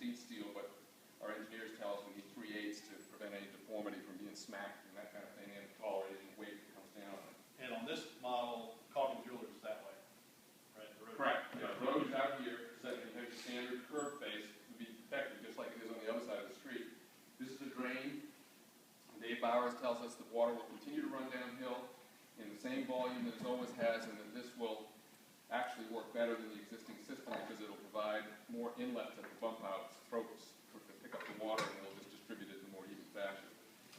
sheet steel, but our engineers tell us we need 3/8 to prevent any deformity from being smacked and that kind of thing, and tolerating weight that comes down on it. And on this model, Caulking Jewelers is that way, right? The road. Correct. Yeah, the road is out here, so that you have a standard curb face to be protected, just like it is on the other side of the street. This is a drain. Dave Bowers tells us that water will continue to run downhill in the same volume that it always has, and that this will actually work better than the existing system because it'll provide more inlets at the bump outs, throats, to pick up the water, and it'll just distribute it in a more even fashion.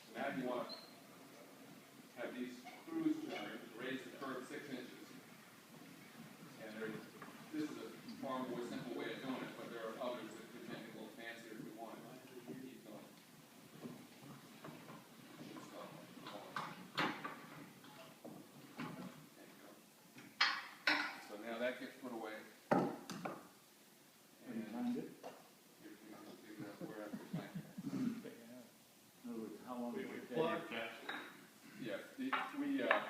So now you want to have these screws turned to raise the curb 6 inches. And this is a far more simple way of doing it, but there are others that could make it a little fancier if we wanted. Keep going. So now that gets put away. And timed it? if we can figure out where after time. In other words, how long We did it take? plug. Yeah,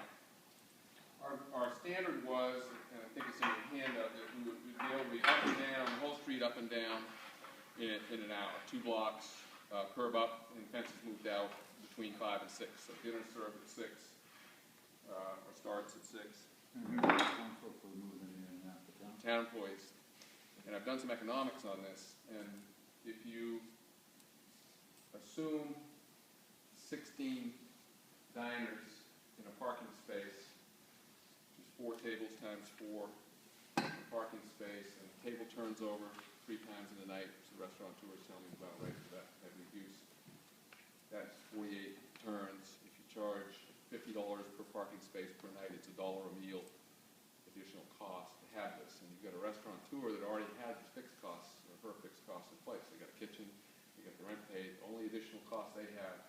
our standard was, and I think it's in your handout, that we would be able to be up and down, the whole street up and down in an hour. 2 blocks, curb up, and fences moved out between 5 and 6. So dinner served at 6, or starts at 6. And who's responsible for moving in and out the town? Town employees. And I've done some economics on this, and if you assume 16 diners in a parking space, which is 4 tables times 4 parking space, and the table turns over 3 times in the night, which the restaurateurs tell me about right for that type of use. That's 48 turns. If you charge $50 per parking space per night, it's $1 a meal additional cost to have this. And you've got a restaurateur that already has his fixed costs, or her fixed costs in place. They got a kitchen, they got the rent paid. The only additional cost they have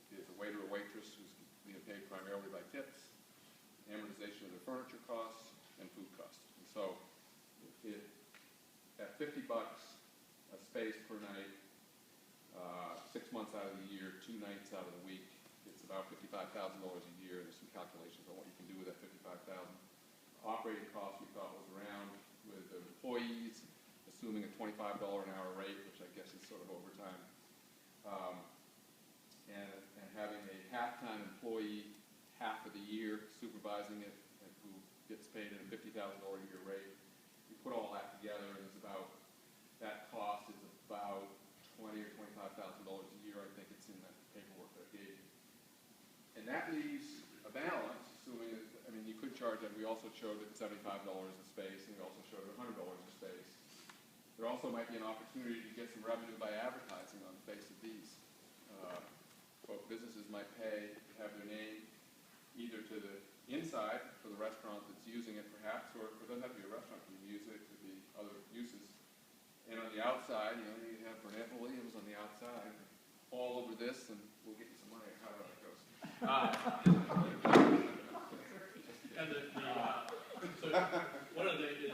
is a waiter or waitress who's being paid primarily by tips, amortization of their furniture costs, and food costs. And so at $50 a space per night, 6 months out of the year, 2 nights out of the week, it's about $55,000 a year. There's some calculations on what you can do with that $55,000. Operating costs we thought was around, with the employees, assuming a $25 an hour rate, which I guess is sort of overtime, and having a half-time employee half of the year supervising it, and who gets paid at a $50,000 a year rate. We put all that together, and it's about, that cost is about $20,000 or $25,000 a year. I think it's in that paperwork that I gave you. And that leaves a balance, assuming that, I mean, you could charge, and we also showed it $75 a space, and we also showed it $100 a space. There also might be an opportunity to get some revenue by advertising on the face of these. What businesses might pay to have their name either to the inside for the restaurant that's using it perhaps, or it doesn't have to be a restaurant, you can use it, it could be other uses. And on the outside, you know, you have Burnett and Williams on the outside, all over this, and we'll get you some money. How that goes. And so one of the is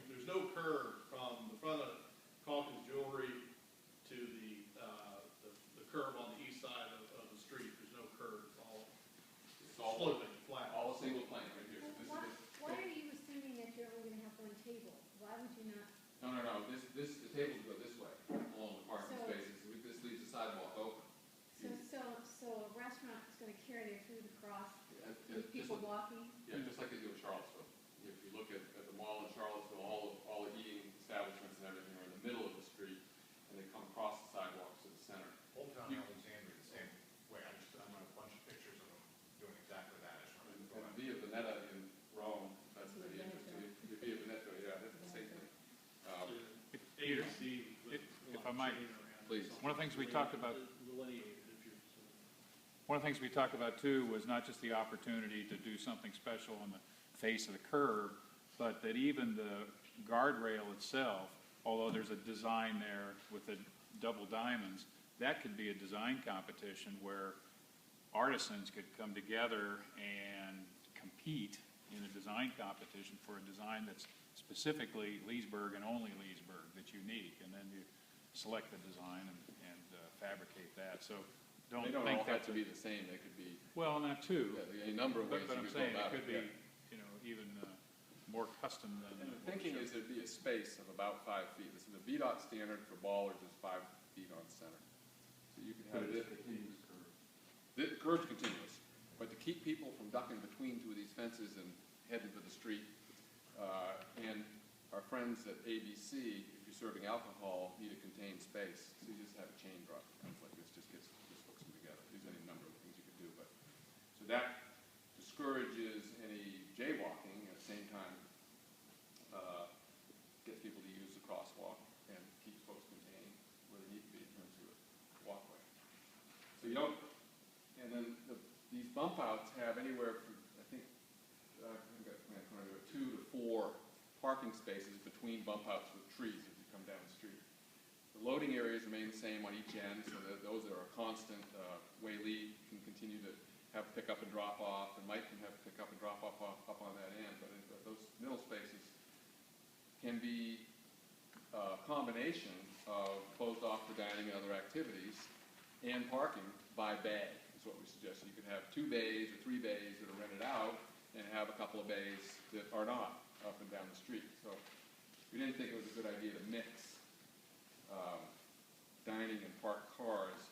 there's no curb from the front of Caulkins Jewelry to the curb on the east side of the street. There's no curb. It's all sloping, flat. All a single plane right here. So Why are you assuming that you're only going to have 1 table? Why would you not? No. The tables go this way along the parking spaces. This leaves the sidewalk open. So a restaurant is going to carry their food across with Just people walking? Yeah, just like they do in Charlottesville. If you look at the mall in Charlottesville, all the eating establishments and everything are in the middle of the street, and they come across the sidewalks to the center. Old Town Alexandria the same way. I'm on a bunch of pictures of them doing exactly that. And Via Veneta in Rome, that's pretty interesting. Via Veneto, yeah, that's the same thing. If I might, Please. one of the things we talked about. One of the things we talked about too was not just the opportunity to do something special on the face of the curb, but that even the guardrail itself, although there's a design there with the double diamonds, that could be a design competition where artisans could come together and compete in a design competition for a design that's specifically Leesburg and only Leesburg that's unique, and then you select the design and fabricate that. So They don't all have to be the same. They could be, well, not two. yeah, a number of ways But you I'm could go saying it about could it. be, you know, even more custom than. And the thinking is there'd be a space of about 5 feet. This is the VDOT standard for bollards is 5 feet on center. So you could have But this. it's continuous curve. The curve's continuous, but to keep people from ducking between two of these fences and heading for the street, and our friends at ABC, if you're serving alcohol, need a contained space, so you just have a chain drop fence like this, just hooks them together. There's any number of things you could do, but, so that discourages any jaywalking, at the same time, gets people to use the crosswalk and keeps folks contained where they need to be in terms of the walkway. So you don't, and then these bump outs have anywhere from, I think, I've got a plan in front of me, 2 to 4 parking spaces between bump outs with trees as you come down the street. The loading areas remain the same on each end, so that those are a constant. Way Lee can continue to have pick up and drop off, and Mike can have pick up and drop off up on that end, but those middle spaces can be a combination of closed off for dining and other activities and parking by bay is what we suggest. You could have 2 bays or 3 bays that are rented out and have a couple of bays that are not up and down the street. So we didn't think it was a good idea to mix dining and parked cars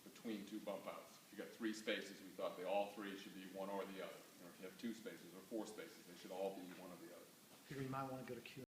between 2 bump outs. If you got 3 spaces, we thought all 3 should be one or the other. You know, if you have 2 spaces or 4 spaces, they should all be one or the other. Figure you might want to go to Q